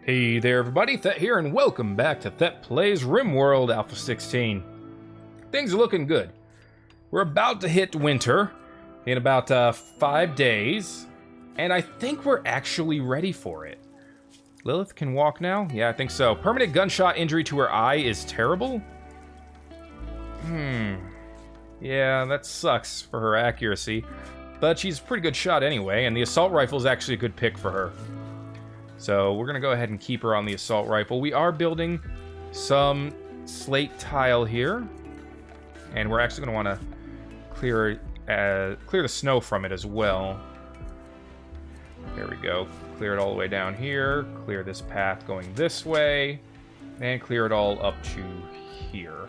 Hey there everybody, Thet here, and welcome back to Thet Plays Rimworld Alpha 16. Things are looking good. We're about to hit winter in about 5 days, and I think we're actually ready for it. Lilith can walk now? Yeah, I think so. Permanent gunshot injury to her eye is terrible? Yeah, that sucks for her accuracy, but she's a pretty good shot anyway, and the assault rifle is actually a good pick for her. So we're going to go ahead and keep her on the assault rifle. We are building some slate tile here. And we're actually going to want to clear the snow from it as well. There we go. Clear it all the way down here. Clear this path going this way. And clear it all up to here.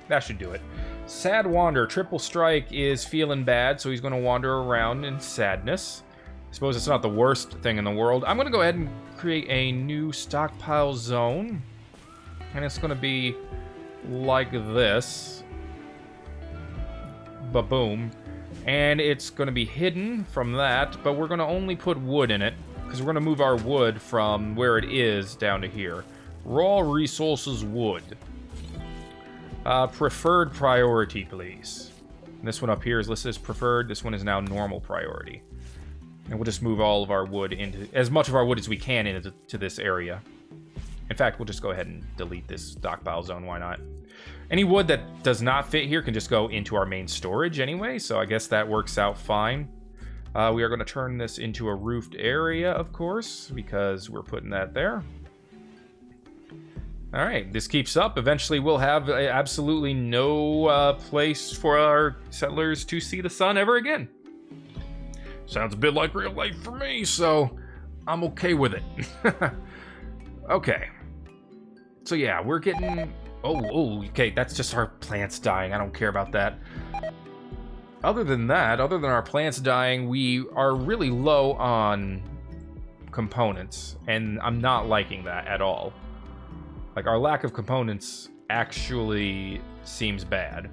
That should do it. Sad Wander. Triple Strike is feeling bad, so he's going to wander around in sadness. I suppose it's not the worst thing in the world. I'm going to go ahead and create a new stockpile zone. And it's going to be like this. Ba-boom. And it's going to be hidden from that, but we're going to only put wood in it, because we're going to move our wood from where it is down to here. Raw resources wood. Preferred priority, please. And this one up here is listed as preferred. This one is now normal priority. And we'll just move all of our wood into, as much of our wood as we can into this area. In fact, we'll just go ahead and delete this stockpile zone, why not? Any wood that does not fit here can just go into our main storage anyway, so I guess that works out fine. We are going to turn this into a roofed area, of course, because we're putting that there. Alright, this keeps up. Eventually we'll have absolutely no place for our settlers to see the sun ever again. Sounds a bit like real life for me, so I'm okay with it. Okay. So yeah, we're getting... Oh, okay, that's just our plants dying. I don't care about that. Other than that, other than our plants dying, we are really low on components, and I'm not liking that at all. Like, our lack of components actually seems bad.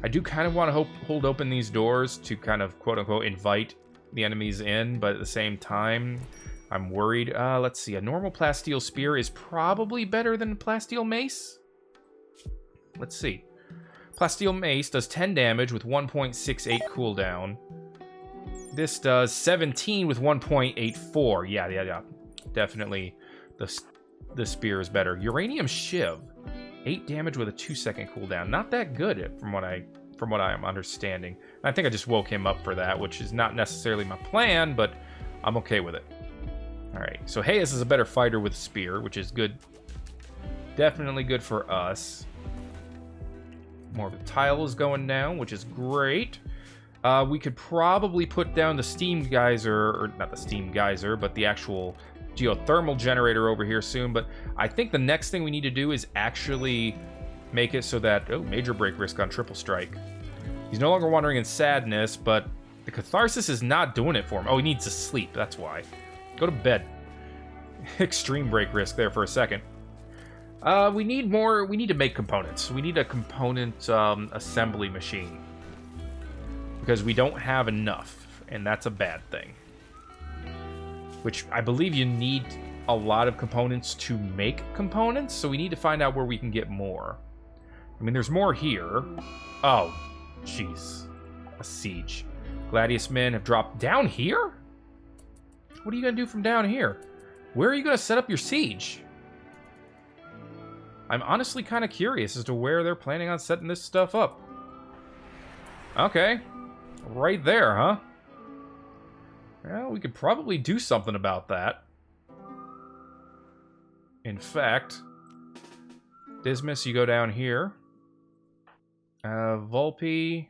I do kind of want to hold open these doors to kind of, quote-unquote, invite the enemies in, but at the same time, I'm worried. Let's see, a normal plasteel spear is probably better than a plasteel mace. Let's see. Plasteel mace does 10 damage with 1.68 cooldown. This does 17 with 1.84. Yeah. Definitely the spear is better. Uranium shiv. 8 damage with a 2-second cooldown. Not that good from what I am understanding. And I think I just woke him up for that, which is not necessarily my plan, but I'm okay with it. Alright, so Hayes is a better fighter with a spear, which is good. Definitely good for us. More of the tile is going down, which is great. We could probably put down the steam geyser, or not the steam geyser, but the actual geothermal generator over here soon, but I think the next thing we need to do is actually make it so that... Oh, major break risk on Triple Strike. He's no longer wandering in sadness, but the catharsis is not doing it for him. Oh, he needs to sleep, that's why. Go to bed. Extreme break risk there for a second. We need to make components. We need a component assembly machine. Because we don't have enough, and that's a bad thing. Which I believe you need a lot of components to make components, so we need to find out where we can get more. I mean, there's more here. Oh, jeez. A siege. Gladius men have dropped down here? What are you going to do from down here? Where are you going to set up your siege? I'm honestly kind of curious as to where they're planning on setting this stuff up. Okay. Right there, huh? Well, we could probably do something about that. In fact, Dismas, you go down here. Volpe,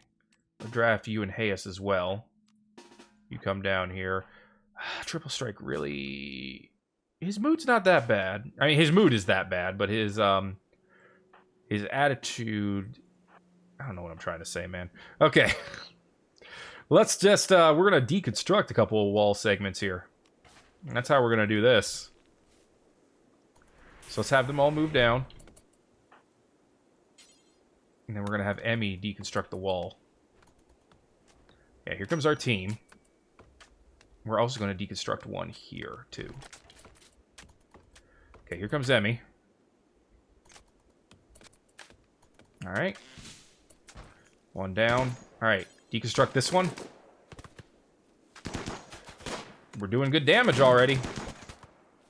I'll draft you and Hayes as well. You come down here. Triple Strike really... His mood's not that bad. I mean, his mood is that bad, but his attitude... I don't know what I'm trying to say, man. Okay. Let's just, we're going to deconstruct a couple of wall segments here. And that's how we're going to do this. So let's have them all move down. And then we're going to have Emmy deconstruct the wall. Yeah, here comes our team. We're also going to deconstruct one here, too. Okay, here comes Emmy. Alright. One down. Alright, deconstruct this one. We're doing good damage already.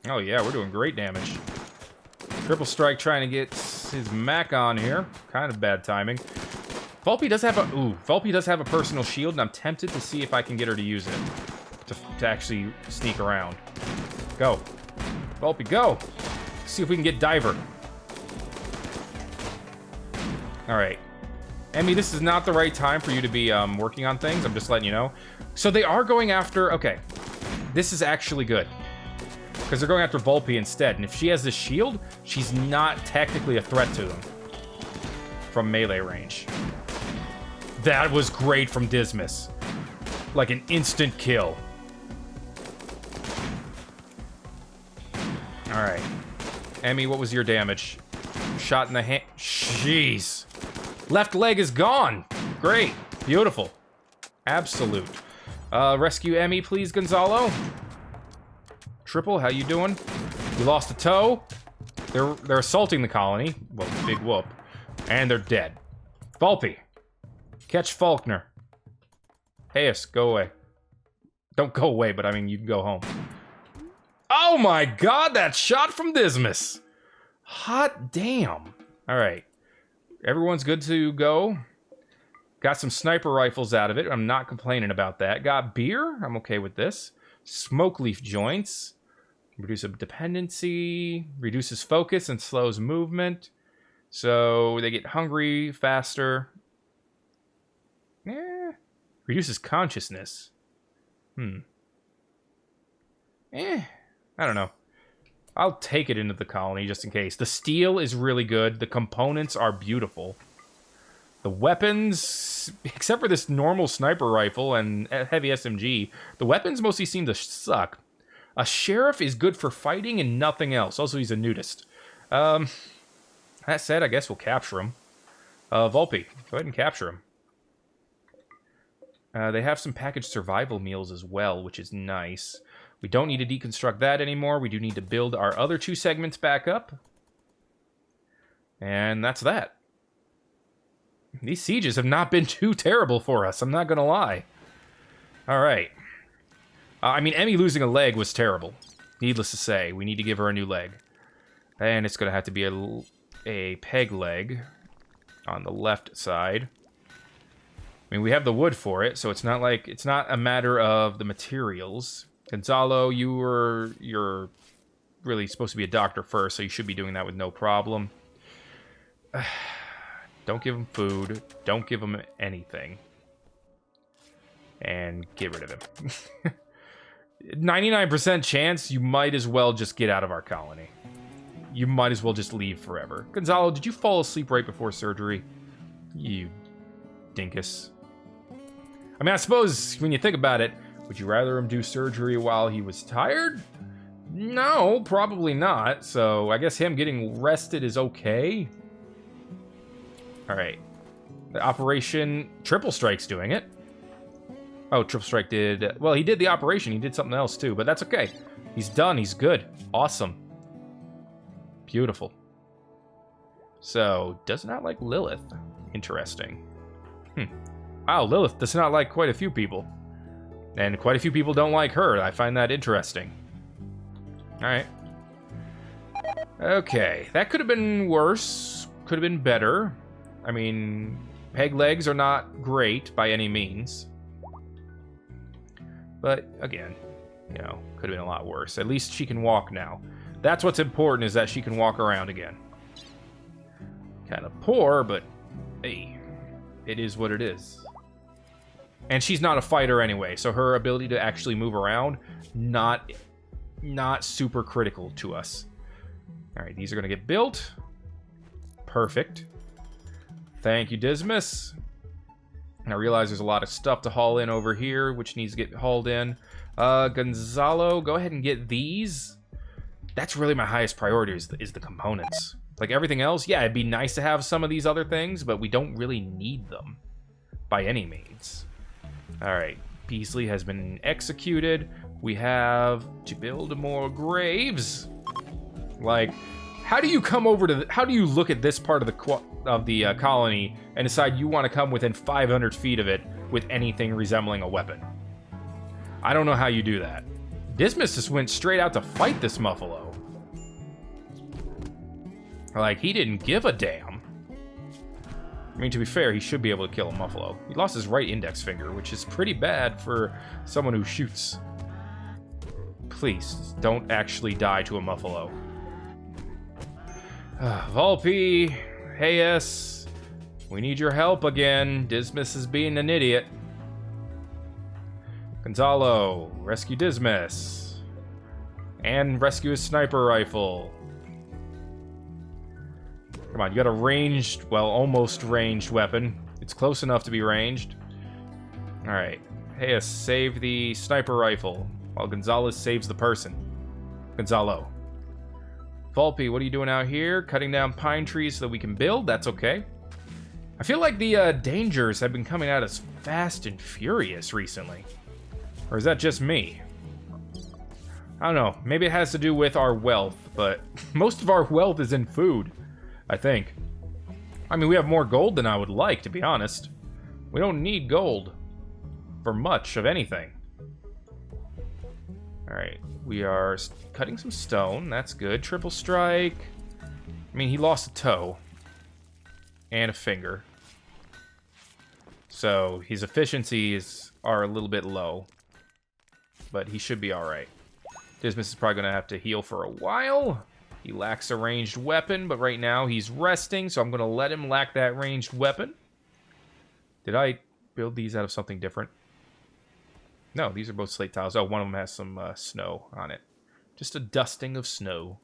Oh yeah, we're doing great damage. Triple strike trying to get his Mac on here. Kind of bad timing. Volpe does have a... Ooh, Volpe does have a personal shield, and I'm tempted to see if I can get her to use it. To actually sneak around. Go. Volpe, go! See if we can get Diver. Alright. Emmy, this is not the right time for you to be working on things. I'm just letting you know. So they are going after... Okay. This is actually good. Because they're going after Volpe instead. And if she has this shield, she's not technically a threat to them. From melee range. That was great from Dismas. Like an instant kill. Alright. Emmy, what was your damage? Shot in the hand. Jeez. Left leg is gone. Great. Beautiful. Absolute. Rescue Emmy, please, Gonzalo. Triple, how you doing? You lost a toe. They're assaulting the colony. Well, big whoop. And they're dead. Volpe. Catch Faulkner. Hayes, go away. Don't go away, but I mean, you can go home. Oh my god, that shot from Dismas. Hot damn. Alright. Everyone's good to go. Got some sniper rifles out of it. I'm not complaining about that. Got beer. I'm okay with this. Smoke leaf joints. Reduce a dependency. Reduces focus and slows movement. So they get hungry faster. Reduces consciousness. I don't know. I'll take it into the colony just in case. The steel is really good. The components are beautiful. The weapons, except for this normal sniper rifle and heavy SMG, the weapons mostly seem to suck. A sheriff is good for fighting and nothing else. Also, he's a nudist. That said, I guess we'll capture him. Volpe, go ahead and capture him. They have some packaged survival meals as well, which is nice. We don't need to deconstruct that anymore. We do need to build our other two segments back up. And that's that. These sieges have not been too terrible for us, I'm not gonna lie. Alright. I mean, Emmy losing a leg was terrible. Needless to say, we need to give her a new leg. And it's gonna have to be a peg leg on the left side. I mean, we have the wood for it, so it's not like... It's not a matter of the materials. Gonzalo, you're really supposed to be a doctor first, so you should be doing that with no problem. Don't give him food. Don't give him anything. And get rid of him. 99% chance you might as well just get out of our colony. You might as well just leave forever. Gonzalo, did you fall asleep right before surgery? You dinkus. I mean, I suppose when you think about it, would you rather him do surgery while he was tired? No, probably not. So I guess him getting rested is okay. Alright. The operation... Triple Strike's doing it. Oh, Triple Strike did... Well, he did the operation. He did something else too, but that's okay. He's done. He's good. Awesome. Beautiful. So, does not like Lilith. Interesting. Wow, Lilith does not like quite a few people. And quite a few people don't like her. I find that interesting. Alright. Okay, that could have been worse. Could have been better. I mean, peg legs are not great by any means. But, again, you know, could have been a lot worse. At least she can walk now. That's what's important, is that she can walk around again. Kind of poor, but, hey, it is what it is. And she's not a fighter anyway, so her ability to actually move around, not super critical to us. Alright, these are going to get built. Perfect. Thank you, Dismas. I realize there's a lot of stuff to haul in over here, which needs to get hauled in. Gonzalo, go ahead and get these. That's really my highest priority, is the components. Like everything else, yeah, it'd be nice to have some of these other things, but we don't really need them by any means. Alright, Beasley has been executed. We have to build more graves. Like, how do you come over to how do you look at this part of the colony and decide you want to come within 500 feet of it with anything resembling a weapon? I don't know how you do that. Dismas just went straight out to fight this Muffalo. Like, he didn't give a damn. I mean, to be fair, he should be able to kill a Muffalo. He lost his right index finger, which is pretty bad for someone who shoots. Please, don't actually die to a Muffalo. Volpe, Hayes, we need your help again. Dismas is being an idiot. Gonzalo, rescue Dismas. And rescue his sniper rifle. Come on, you got a ranged, well, almost ranged weapon. It's close enough to be ranged. Alright. Hayes, save the sniper rifle, while Gonzalez saves the person. Gonzalo. Volpe, what are you doing out here? Cutting down pine trees so that we can build? That's okay. I feel like the dangers have been coming out as fast and furious recently. Or is that just me? I don't know. Maybe it has to do with our wealth, but most of our wealth is in food, I think. I mean, we have more gold than I would like, to be honest. We don't need gold for much of anything. Alright, we are cutting some stone. That's good. Triple strike. I mean, he lost a toe. And a finger. So, his efficiencies are a little bit low. But he should be alright. Dismas is probably going to have to heal for a while. He lacks a ranged weapon, but right now he's resting, so I'm going to let him lack that ranged weapon. Did I build these out of something different? No, these are both slate tiles. Oh, one of them has some snow on it. Just a dusting of snow.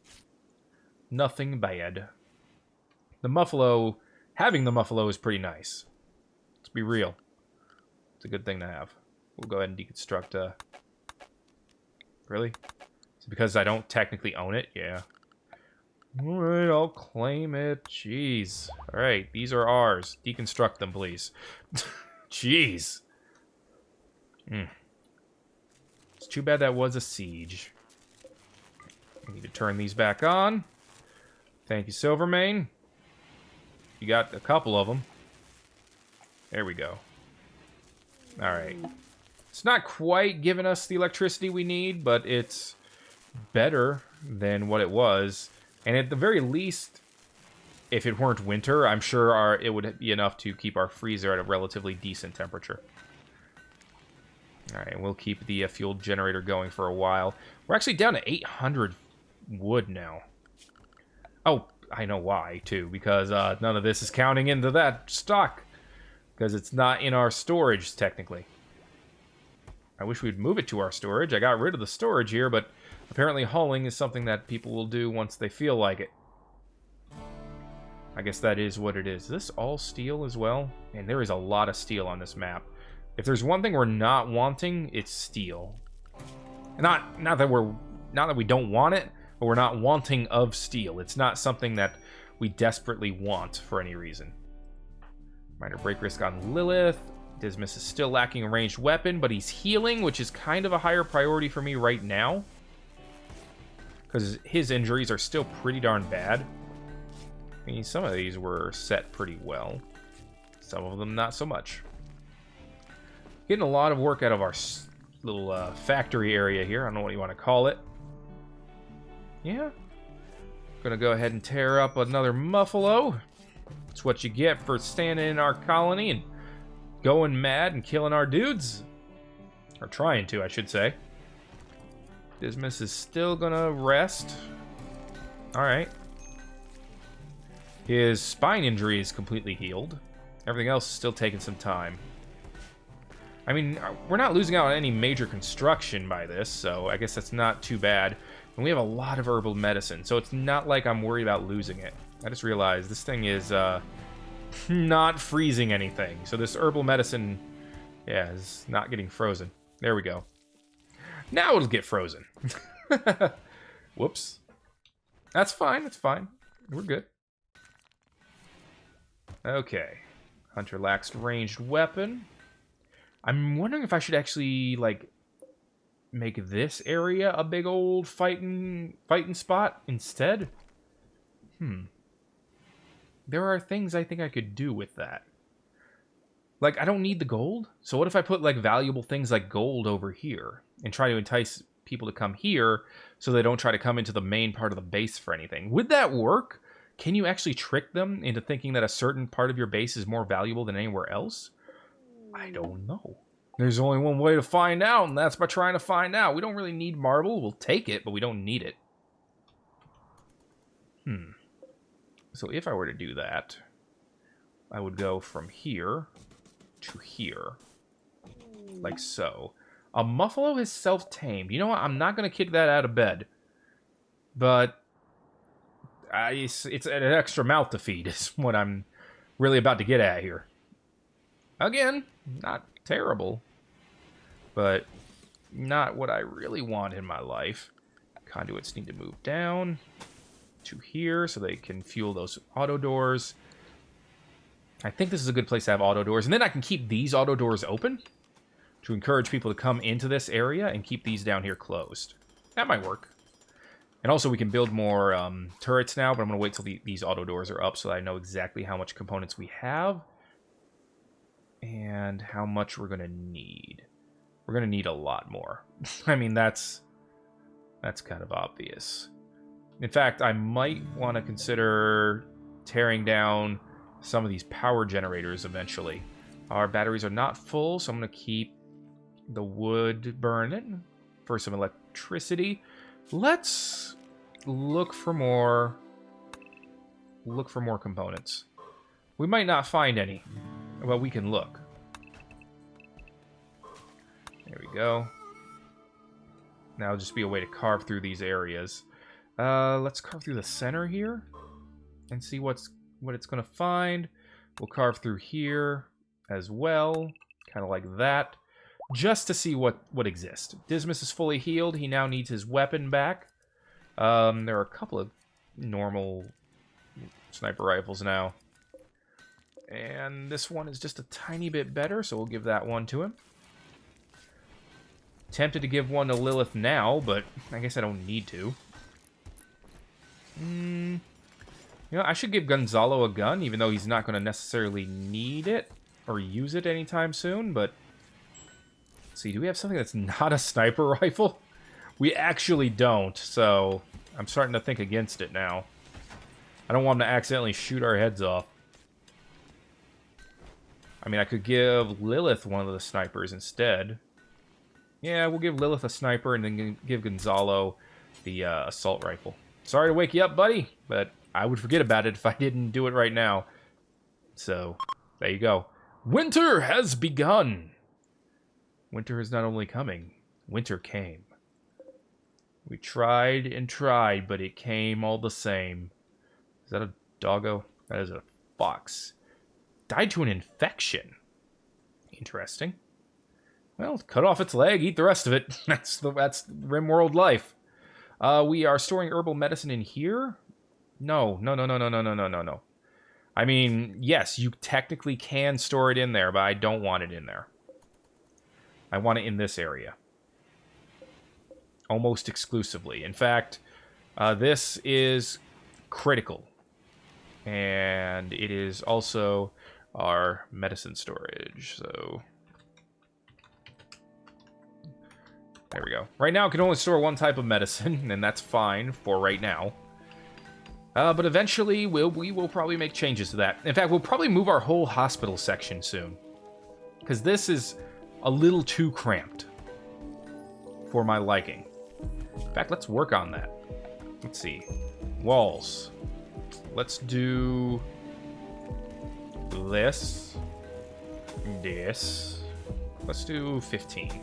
Nothing bad. The Muffalo, having the Muffalo is pretty nice. Let's be real. It's a good thing to have. We'll go ahead and deconstruct. Really? Is it because I don't technically own it? Yeah. Alright, I'll claim it. Jeez. Alright, these are ours. Deconstruct them, please. Jeez. It's too bad that was a siege. I need to turn these back on. Thank you, Silvermane. You got a couple of them. There we go. Alright. It's not quite giving us the electricity we need, but it's better than what it was. And at the very least, if it weren't winter, I'm sure it would be enough to keep our freezer at a relatively decent temperature. Alright, we'll keep the fuel generator going for a while. We're actually down to 800 wood now. Oh, I know why, too. Because none of this is counting into that stock. Because it's not in our storage, technically. I wish we'd move it to our storage. I got rid of the storage here, but apparently hauling is something that people will do once they feel like it. I guess that is what it is. Is this all steel as well? And there is a lot of steel on this map. If there's one thing we're not wanting, it's steel. Not that we don't want it, but we're not wanting of steel. It's not something that we desperately want for any reason. Minor break risk on Lilith. Dismas is still lacking a ranged weapon, but he's healing, which is kind of a higher priority for me right now. Because his injuries are still pretty darn bad. I mean, some of these were set pretty well. Some of them not so much. Getting a lot of work out of our little factory area here. I don't know what you want to call it. Yeah. Gonna go ahead and tear up another Muffalo. It's what you get for standing in our colony and going mad and killing our dudes. Or trying to, I should say. Dismas is still gonna rest. Alright. His spine injury is completely healed. Everything else is still taking some time. I mean, we're not losing out on any major construction by this, so I guess that's not too bad. And we have a lot of herbal medicine, so it's not like I'm worried about losing it. I just realized this thing is not freezing anything. So this herbal medicine, yeah, is not getting frozen. There we go. Now it'll get frozen. Whoops. That's fine, that's fine. We're good. Okay. Hunter lacks ranged weapon. I'm wondering if I should actually, like, make this area a big old fighting spot instead? There are things I think I could do with that. Like, I don't need the gold. So what if I put, like, valuable things like gold over here and try to entice people to come here so they don't try to come into the main part of the base for anything? Would that work? Can you actually trick them into thinking that a certain part of your base is more valuable than anywhere else? I don't know. There's only one way to find out, and that's by trying to find out. We don't really need marble. We'll take it, but we don't need it. So if I were to do that, I would go from here to here. Like so. A muffalo is self-tamed. You know what? I'm not going to kick that out of bed. But it's an extra mouth to feed is what I'm really about to get at here. Again, not terrible. But not what I really want in my life. Conduits need to move down to here so they can fuel those auto doors. I think this is a good place to have auto doors. And then I can keep these auto doors open to encourage people to come into this area and keep these down here closed. That might work. And also we can build more turrets now, but I'm going to wait till these auto doors are up so that I know exactly how much components we have and how much we're going to need. We're going to need a lot more. I mean, that's kind of obvious. In fact, I might want to consider tearing down some of these power generators eventually. Our batteries are not full, so I'm going to keep the wood burning for some electricity. Let's look for more components. We might not find any, but we can look. There we go. Now it'll just be a way to carve through these areas. Let's carve through the center here and see what it's going to find. We'll carve through here as well, kind of like that, just to see what exists. Dismas is fully healed. He now needs his weapon back. There are a couple of normal sniper rifles now. And this one is just a tiny bit better, so we'll give that one to him. Tempted to give one to Lilith now, but I guess I don't need to. You know, I should give Gonzalo a gun, even though he's not going to necessarily need it or use it anytime soon, but... Let's see, do we have something that's not a sniper rifle? We actually don't, so I'm starting to think against it now. I don't want him to accidentally shoot our heads off. I mean, I could give Lilith one of the snipers instead. Yeah, we'll give Lilith a sniper and then give Gonzalo the assault rifle. Sorry to wake you up, buddy, but I would forget about it if I didn't do it right now. So, there you go. Winter has begun! Winter is not only coming, winter came. We tried and tried, but it came all the same. Is that a doggo? That is a fox. Died to an infection. Interesting. Well, cut off its leg, eat the rest of it. That's Rimworld life. We are storing herbal medicine in here? No. I mean, yes, you technically can store it in there, but I don't want it in there. I want it in this area. Almost exclusively. In fact, this is critical. And it is also our medicine storage, so... There we go. Right now, it can only store one type of medicine, and that's fine for right now. But eventually, we will probably make changes to that. In fact, we'll probably move our whole hospital section soon. Because this is a little too cramped for my liking. In fact, let's work on that. Let's see. Walls. Let's do this. Let's do 15.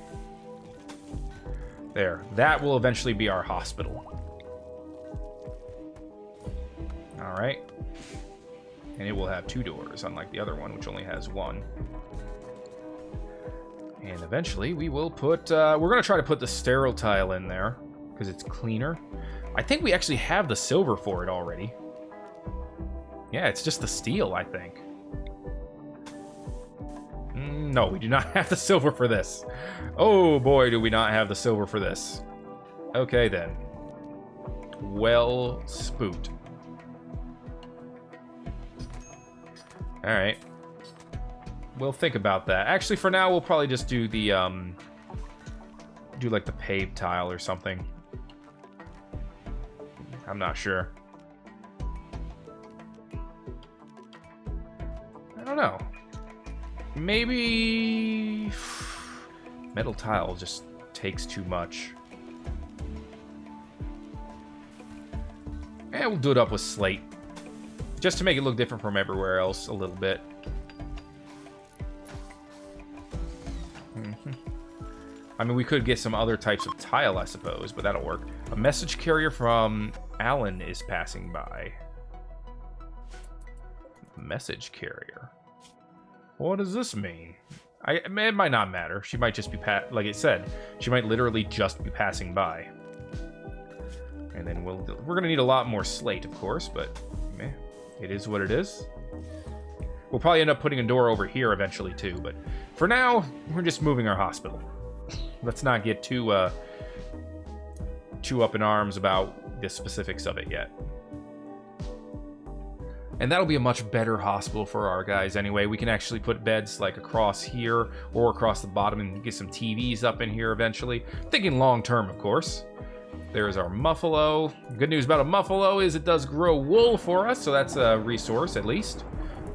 There. That will eventually be our hospital. Alright. And it will have 2 doors, unlike the other one, which only has 1. And eventually we will put... we're going to try to put the sterile tile in there, because it's cleaner. I think we actually have the silver for it already. Yeah, it's just the steel, I think. No, we do not have the silver for this. Oh boy, do we not have the silver for this. Okay then. Well spooked. Alright. We'll think about that. Actually, for now, we'll probably just do the, do like the paved tile or something. I'm not sure. I don't know. Maybe metal tile just takes too much. And we'll do it up with slate. Just to make it look different from everywhere else a little bit. I mean, we could get some other types of tile, I suppose, but that'll work. A message carrier from Alan is passing by. Message carrier. What does this mean? It might not matter. She might just be, like it said, she might literally just be passing by. And then we're going to need a lot more slate, of course, but meh, it is what it is. We'll probably end up putting a door over here eventually, too, but for now, we're just moving our hospital. Let's not get too up in arms about the specifics of it yet. And that'll be a much better hospital for our guys anyway. We can actually put beds like across here or across the bottom and get some TVs up in here eventually. Thinking long term, of course. There's our muffalo. Good news about a muffalo is it does grow wool for us, so that's a resource at least.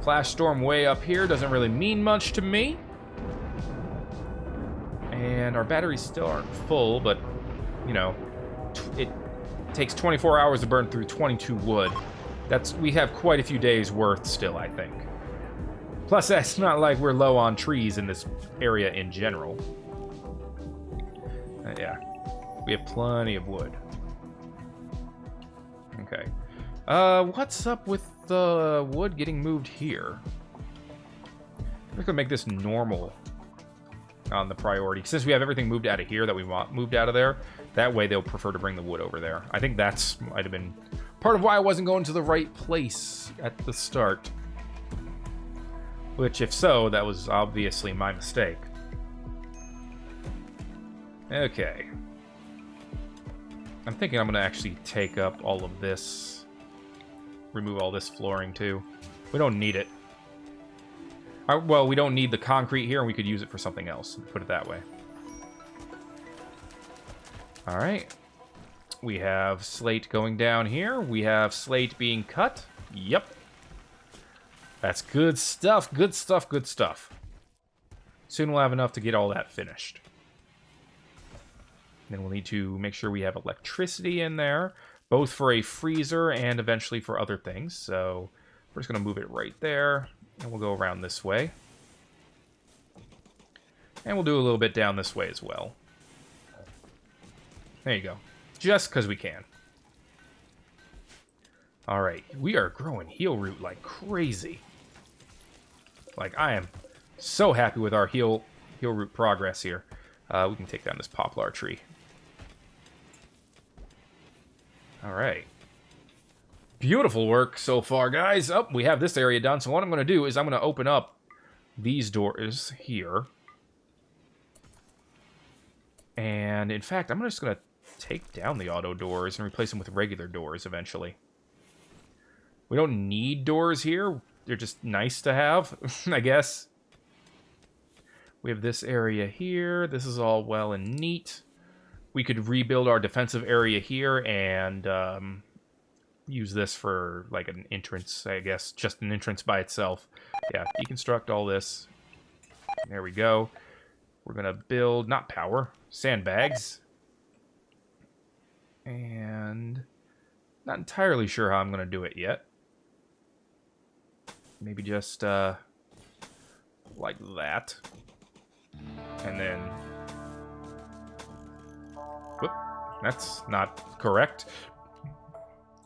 Flash storm way up here doesn't really mean much to me. And our batteries still aren't full, but, you know, it takes 24 hours to burn through 22 wood. We have quite a few days worth still, I think. Plus, it's not like we're low on trees in this area in general. Yeah, we have plenty of wood. Okay. What's up with the wood getting moved here? I'm just gonna make this normal on the priority. Since we have everything moved out of here that we want moved out of there, that way they'll prefer to bring the wood over there. I think that's might have been part of why I wasn't going to the right place at the start. Which, if so, that was obviously my mistake. Okay. I'm thinking I'm going to actually take up all of this. Remove all this flooring, too. We don't need it. Well, we don't need the concrete here, and we could use it for something else. Put it that way. Alright. We have slate going down here. We have slate being cut. Yep. That's good stuff. Good stuff. Good stuff. Soon we'll have enough to get all that finished. Then we'll need to make sure we have electricity in there, both for a freezer and eventually for other things. So we're just going to move it right there, and we'll go around this way. And we'll do a little bit down this way as well. There you go. Just because we can. Alright, we are growing heal root like crazy. Like, I am so happy with our heal root progress here. We can take down this poplar tree. Alright. Beautiful work so far, guys. Oh, we have this area done. So what I'm going to do is I'm going to open up these doors here. And, in fact, I'm just going to take down the auto doors and replace them with regular doors eventually. We don't need doors here. They're just nice to have, I guess. We have this area here. This is all well and neat. We could rebuild our defensive area here and use this for like an entrance, I guess. Just an entrance by itself. Yeah, deconstruct all this. There we go. We're going to build, not power, sandbags. And not entirely sure how I'm going to do it yet. Maybe just like that. And then... Whoop, that's not correct.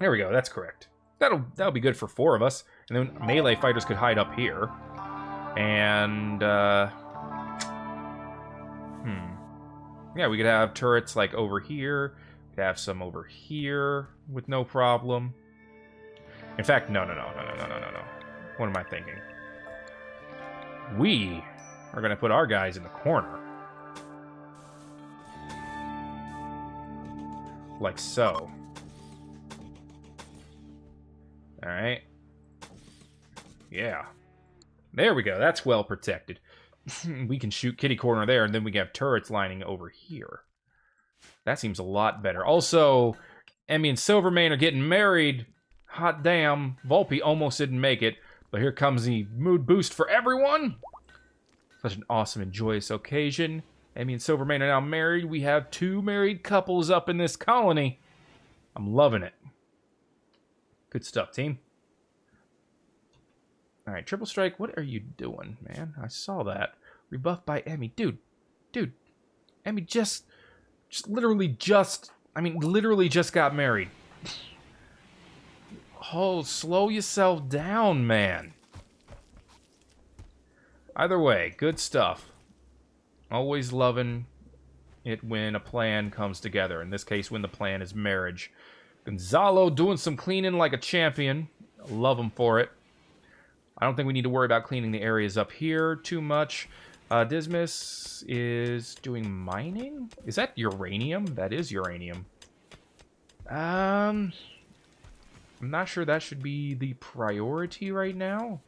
There we go, that's correct. That'll be good for 4 of us. And then melee fighters could hide up here. And, yeah, we could have turrets like over here. We could have some over here with no problem. In fact, no. What am I thinking? We We're going to put our guys in the corner. Like so. Alright. Yeah. There we go. That's well protected. We can shoot kitty corner there, and then we have turrets lining over here. That seems a lot better. Also, Emmy and Silvermane are getting married. Hot damn. Volpe almost didn't make it, but here comes the mood boost for everyone. Such an awesome and joyous occasion. Emmy and Silvermane are now married. We have 2 married couples up in this colony. I'm loving it. Good stuff, team. Alright, Triple Strike, what are you doing, man? I saw that. Rebuffed by Emmy. Dude. Emmy literally just got married. Oh, slow yourself down, man. Either way, good stuff. Always loving it when a plan comes together. In this case, when the plan is marriage. Gonzalo doing some cleaning like a champion. Love him for it. I don't think we need to worry about cleaning the areas up here too much. Dismas is doing mining? Is that uranium? That is uranium. I'm not sure that should be the priority right now.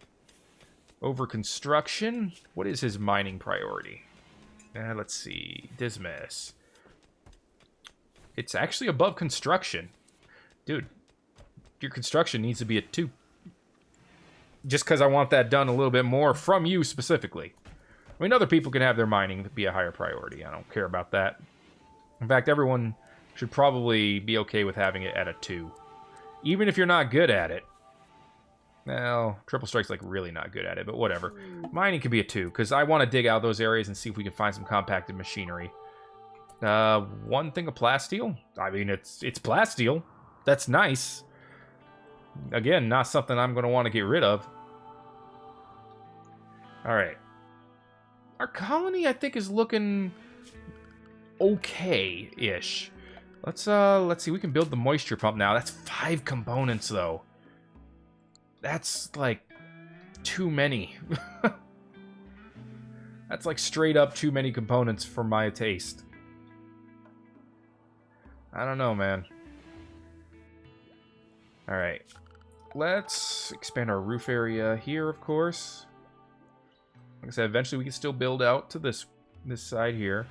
Over construction? What is his mining priority? Let's see. Dismas. It's actually above construction. Dude, your construction needs to be at 2. Just because I want that done a little bit more from you specifically. I mean, other people can have their mining be a higher priority. I don't care about that. In fact, everyone should probably be okay with having it at a 2. Even if you're not good at it. Well, Triple Strike's like really not good at it, but whatever. Mining could be a 2, because I want to dig out those areas and see if we can find some compacted machinery. 1 thing of plasteel? I mean, it's plasteel. That's nice. Again, not something I'm going to want to get rid of. Alright. Our colony, I think, is looking okay-ish. Let's see. We can build the moisture pump now. That's 5 components, though. That's, like, too many. That's, like, straight up too many components for my taste. I don't know, man. Alright. Let's expand our roof area here, of course. Like I said, eventually we can still build out to this side here.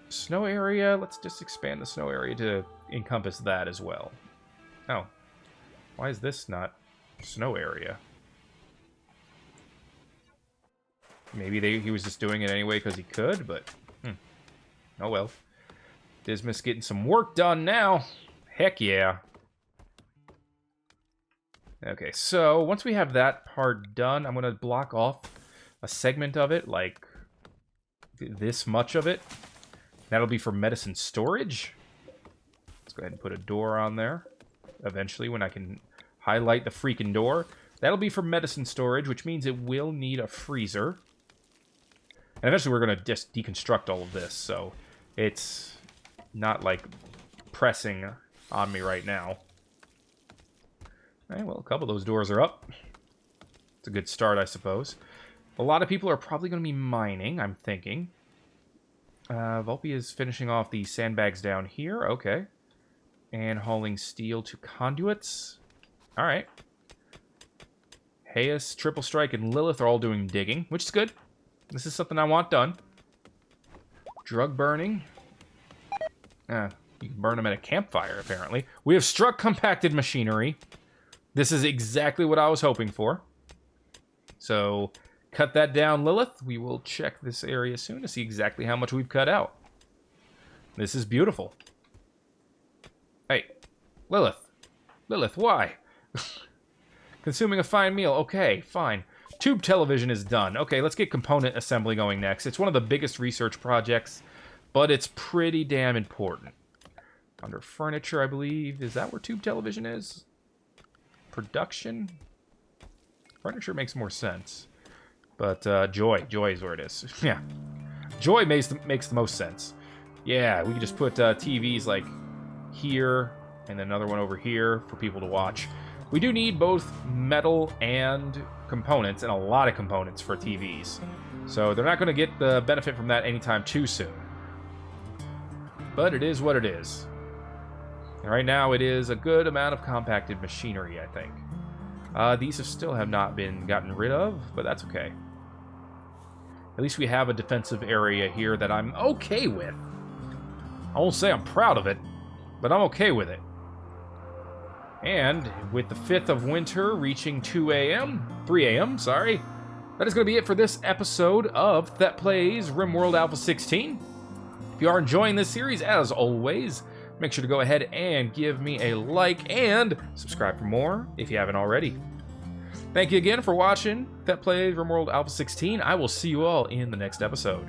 Snow area. Let's just expand the snow area to encompass that as well. Oh. Why is this not snow area? Maybe he was just doing it anyway because he could, but... Oh well. Dismas getting some work done now. Heck yeah. Okay, so once we have that part done, I'm going to block off a segment of it, like this much of it. That'll be for medicine storage. Let's go ahead and put a door on there. Eventually, when I can highlight the freaking door. That'll be for medicine storage, which means it will need a freezer. And eventually we're going to just deconstruct all of this, so it's not, like, pressing on me right now. Alright, well, a couple of those doors are up. It's a good start, I suppose. A lot of people are probably going to be mining, I'm thinking. Volpe is finishing off the sandbags down here. Okay. And hauling steel to conduits. Alright. Hayes, Triple Strike, and Lilith are all doing digging, which is good. This is something I want done. Drug burning. You can burn them at a campfire, apparently. We have struck compacted machinery. This is exactly what I was hoping for. So, cut that down, Lilith. We will check this area soon to see exactly how much we've cut out. This is beautiful. Hey, Lilith. Lilith, why? Consuming a fine meal. Okay, fine. Tube television is done. Okay, let's get component assembly going next. It's one of the biggest research projects, but it's pretty damn important. Under furniture, I believe. Is that where tube television is? Production? Furniture makes more sense. But Joy is where it is. Yeah. Joy makes the most sense. Yeah, we can just put TVs like here, and then another one over here for people to watch. We do need both metal and components, and a lot of components for TVs. So they're not going to get the benefit from that anytime too soon. But it is what it is. And right now it is a good amount of compacted machinery, I think. These still have not been gotten rid of, but that's okay. At least we have a defensive area here that I'm okay with. I won't say I'm proud of it, but I'm okay with it. And with the 5th of winter reaching 3 a.m., sorry, that is going to be it for this episode of Thet Plays Rimworld Alpha 16. If you are enjoying this series, as always, make sure to go ahead and give me a like and subscribe for more if you haven't already. Thank you again for watching Thet Plays Rimworld Alpha 16. I will see you all in the next episode.